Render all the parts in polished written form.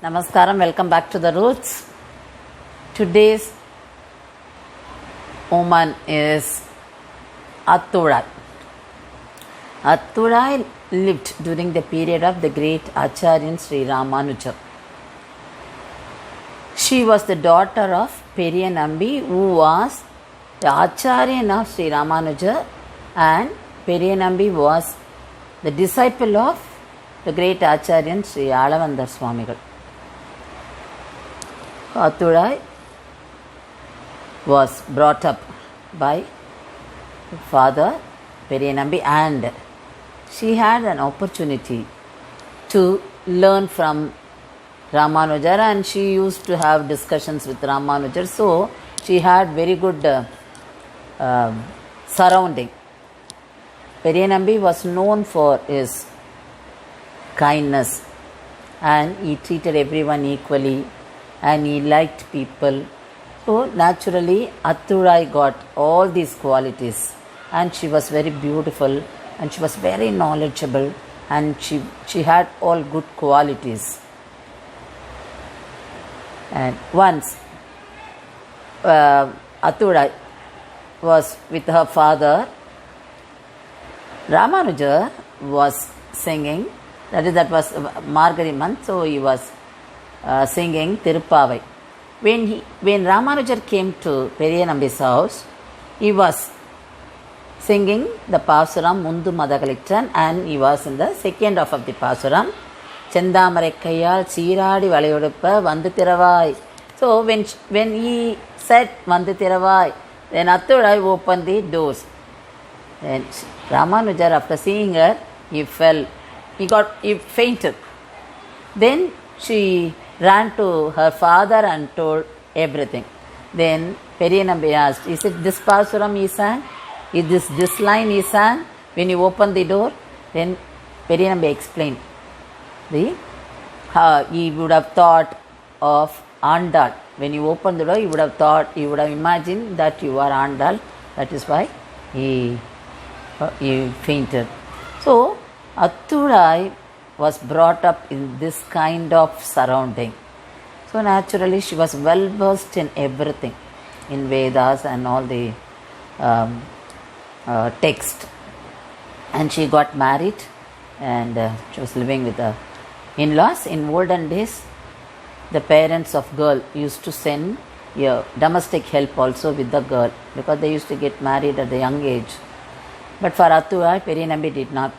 Namaskaram, welcome back to the Roots. Today's woman is Atturai. Atturai lived during the period of the great Acharyan Sri Ramanuja. She was the daughter of Periyanambi, who was the Acharyan of Sri Ramanuja, and Periyanambi was the disciple of the great Acharyan Sri Alavandar Swamigal. Atturai was brought up by father Periyanambi, and she had an opportunity to learn from Ramanujar, and she used to have discussions with Ramanujar, so she had very good surrounding. Periyanambi was known for his kindness, and he treated everyone equally, and he liked people. So naturally Atturai got all these qualities, and she was very beautiful, and she was very knowledgeable, and she had all good qualities. And once Atturai was with her father. Ramanuja was singing, that was Margari month, so he was singing Tirupavai. When Ramanujar came to Periyanambi's house, he was singing the Pasuram Mundu Madagaliktan, and he was in the second half of the Pasuram, Chendamarekkayal Seeradi Valayoduppa Vandu Thiravai. So when he said Vandu Thiravai, then Atturai opened the doors. And Ramanujar, after seeing her, he fell. He fainted. Then she ran to her father and told everything. Then Periyanambi asked, "Is it this Pasuram he sang? Is this line he sang when you opened the door?" Then Periyanambi explained. He would have thought of Andal. When you opened the door, you would have imagined that you are Andal. That is why he fainted. So Atturai was brought up in this kind of surrounding. So naturally she was well versed in everything, in Vedas and all the text. And she got married, and she was living with her in-laws. In olden days, the parents of girl used to send domestic help also with the girl, because they used to get married at a young age. But for Atturai, Periyanambi did not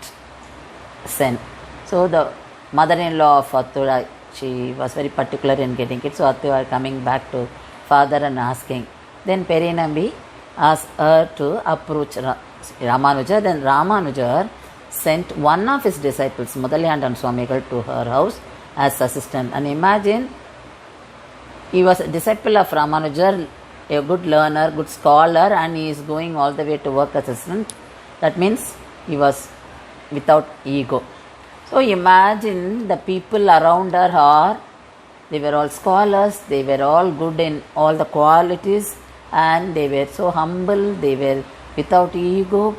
send. So the mother-in-law of Atturai, she was very particular in getting it. So Atturai coming back to father and asking. Then Periyanambi asked her to approach Ramanuja. Then Ramanuja sent one of his disciples, Mudaliyandan Swamigal, to her house as assistant. And imagine, he was a disciple of Ramanuja, a good learner, good scholar, and he is going all the way to work as assistant. That means he was without ego. So imagine the people around her, they were all scholars, they were all good in all the qualities, and they were so humble, they were without ego.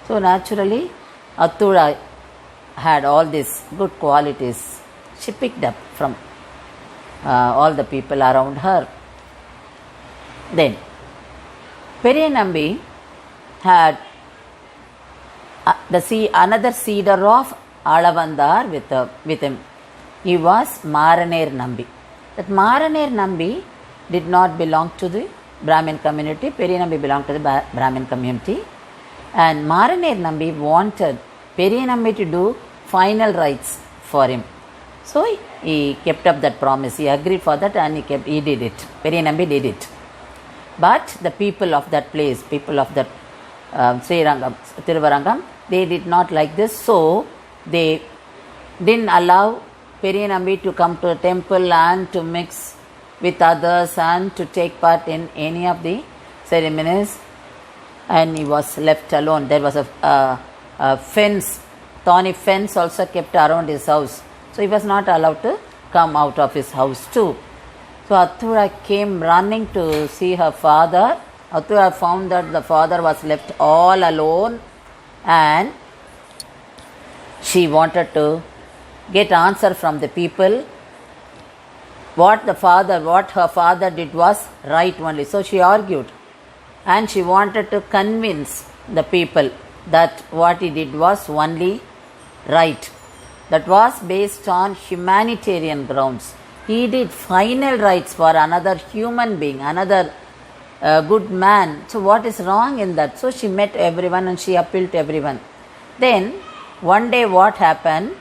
So naturally Atturai had all these good qualities. She picked up from all the people around her. Then Periyanambi had another cedar of Alavandar with him. He was Maraner Nambi. That Maraner Nambi did not belong to the Brahmin community. Periyanambi belonged to the Brahmin community. And Maraner Nambi wanted Periyanambi to do final rites for him. So he kept up that promise. He agreed for that, and he did it. Periyanambi did it. But the people of that place, people of that Srirangam, Thiruvarangam, they did not like this, so they didn't allow Periyanambi to come to a temple and to mix with others and to take part in any of the ceremonies, and he was left alone. There was a fence, thorny fence also kept around his house, so he was not allowed to come out of his house too. So Atturai came running to see her father. Atturai found that the father was left all alone, and she wanted to get answer from the people what her father did was right only. So she argued and she wanted to convince the people that what he did was only right. That was based on humanitarian grounds. He did final rights for another human being, another good man. So what is wrong in that? So she met everyone and she appealed to everyone. Then one day what happened?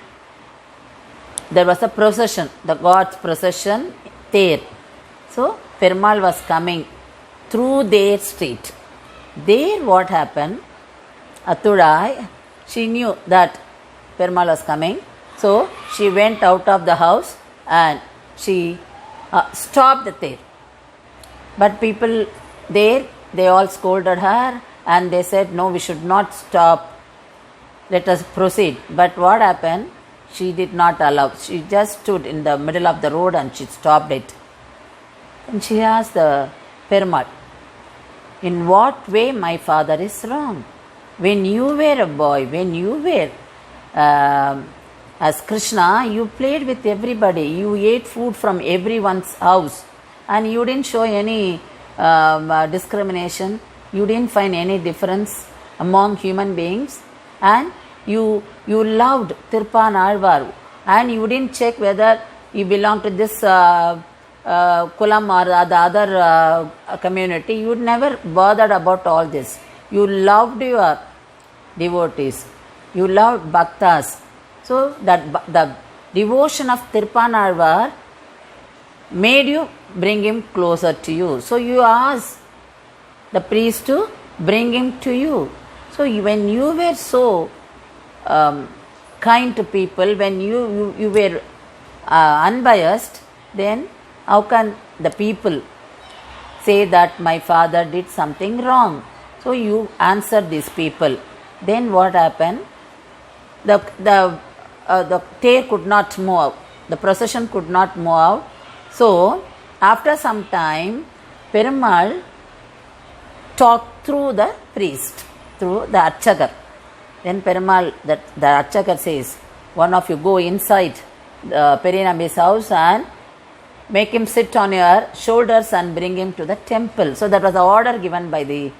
There was a procession, the God's procession, there. So Perumal was coming through their street. There what happened? Athurai, she knew that Perumal was coming. So she went out of the house and she stopped there. But people there, they all scolded her and they said, no, we should not stop. Let us proceed. But what happened? She did not allow. She just stood in the middle of the road and she stopped it. And she asked the Perumal, in what way my father is wrong? When you were a boy, when you were as Krishna, you played with everybody. You ate food from everyone's house. And you didn't show any discrimination. You didn't find any difference among human beings. And you loved Tirpan Alvar. And you didn't check whether you belong to this Kulam or the other community. You never bothered about all this. You loved your devotees. You loved bhaktas. So that the devotion of Tirpan Alvar made you bring him closer to you. So you asked the priest to bring him to you. So when you were so kind to people, when you were unbiased, then how can the people say that my father did something wrong? So you answered these people. Then what happened? The tear could not move out. The procession could not move out. So after some time, Perumal talked through the priest, through the Archakar. Then Perumal, the Archakar says, one of you go inside Periyanambi's house and make him sit on your shoulders and bring him to the temple. So that was the order given by the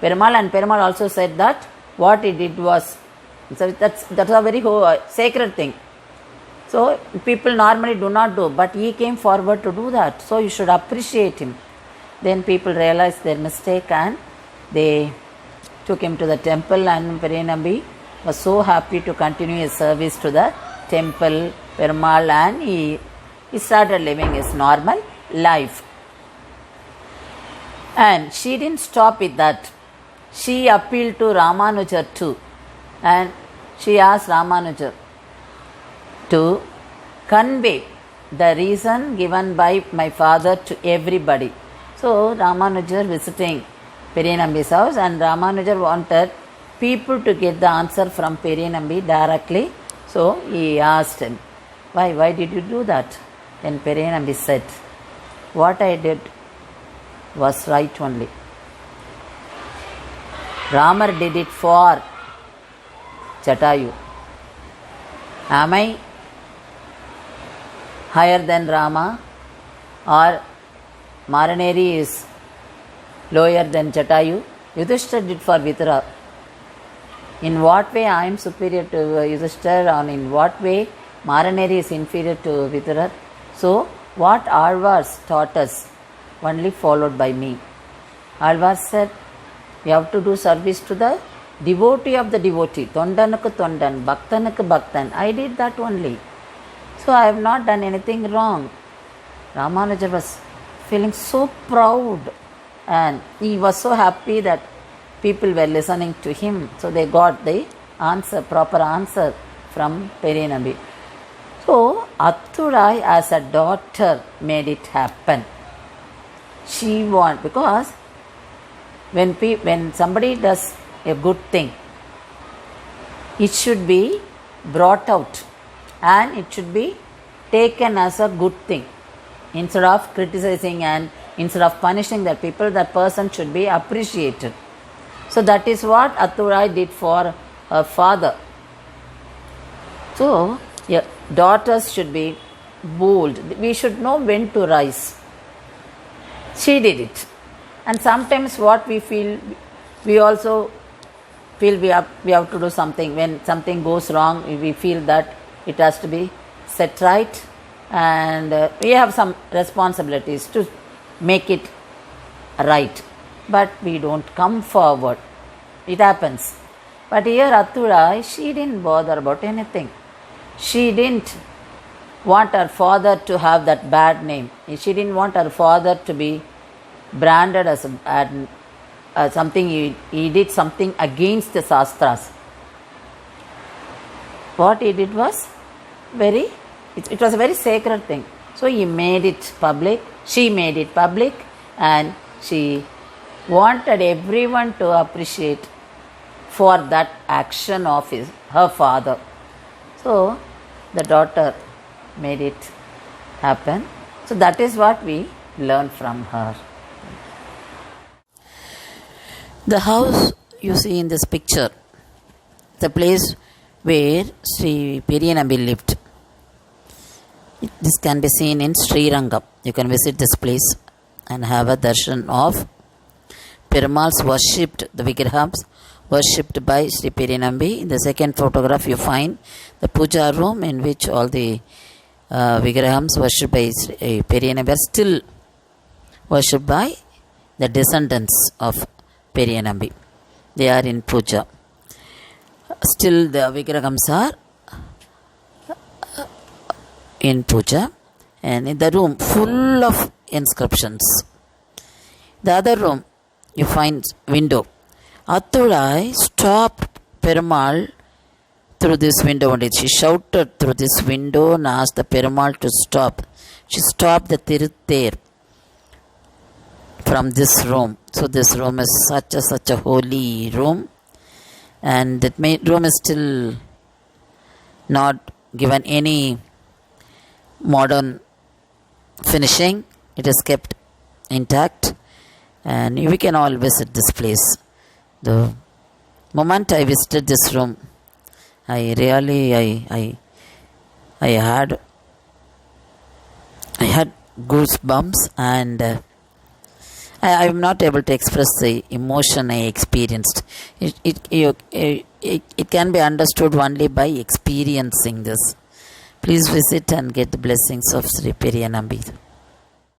Perumal, and Perumal also said that what he did was, so that's a very sacred thing. So people normally do not do, but he came forward to do that. So you should appreciate him. Then people realized their mistake and they took him to the temple, and Periyanambi was so happy to continue his service to the temple, Perumal, and he started living his normal life. And she didn't stop with that. She appealed to Ramanujar too, and she asked Ramanujar to convey the reason given by my father to everybody. So Ramanujar visiting Periyanambi's house, and Ramanujar wanted people to get the answer from Periyanambi directly. So he asked him, why did you do that? Then Periyanambi said, what I did was right only. Ramar did it for Jatayu. Am I higher than Rama, or Maraneri is lower than Jatayu? Yudhishthira did for Vitara. In what way I am superior to Yudhishthira, and in what way Maraneri is inferior to Vitara? So what Alvars taught us only followed by me. Alvars said, you have to do service to the devotee of the devotee. Tondanukku Tondan, Bhaktanukku Bhaktan. I did that only. So I have not done anything wrong. Ramanuja was feeling so proud, and he was so happy that people were listening to him. So they got the answer, proper answer from Periyanambi. So Athurai as a daughter made it happen. She wanted, because when somebody does a good thing, it should be brought out and it should be taken as a good thing. Instead of criticizing and instead of punishing that people, that person should be appreciated. So that is what Athurai did for her father. So daughters should be bold. We should know when to rise. She did it. And sometimes what we feel, we also feel we have to do something. When something goes wrong, we feel that it has to be set right. And we have some responsibilities to make it right. But we don't come forward. It happens. But here Athula, she didn't bother about anything. She didn't want her father to have that bad name. She didn't want her father to be branded as a bad, something he did something against the Shastras. What he did was it was a very sacred thing. So he made it public, she made it public, and she wanted everyone to appreciate for that action of her father. So the daughter made it happen. So that is what we learn from her. The house you see in this picture, the place where Sri Periyanambi lived. This can be seen in Srirangam. You can visit this place and have a darshan of Perumals worshipped, the Vigrahams worshipped by Sri Periyanambi. In the second photograph you find the puja room in which all the Vigrahams worshipped by Sri Periyanambi are still worshipped by the descendants of Periyanambi. They are in puja. Still the Vigrahams are in puja, and in the room full of inscriptions. The other room you find window. Athulai stopped Perumal through this window only. She shouted through this window and asked the Perumal to stop. She stopped the Tiruther from this room. So this room is such a holy room, and that room is still not given any modern finishing. It is kept intact, and we can all visit this place. The moment I visited this room, I had goosebumps, and I am not able to express the emotion I experienced. It can be understood only by experiencing this. Please visit and get the blessings of Sri Periyanambi.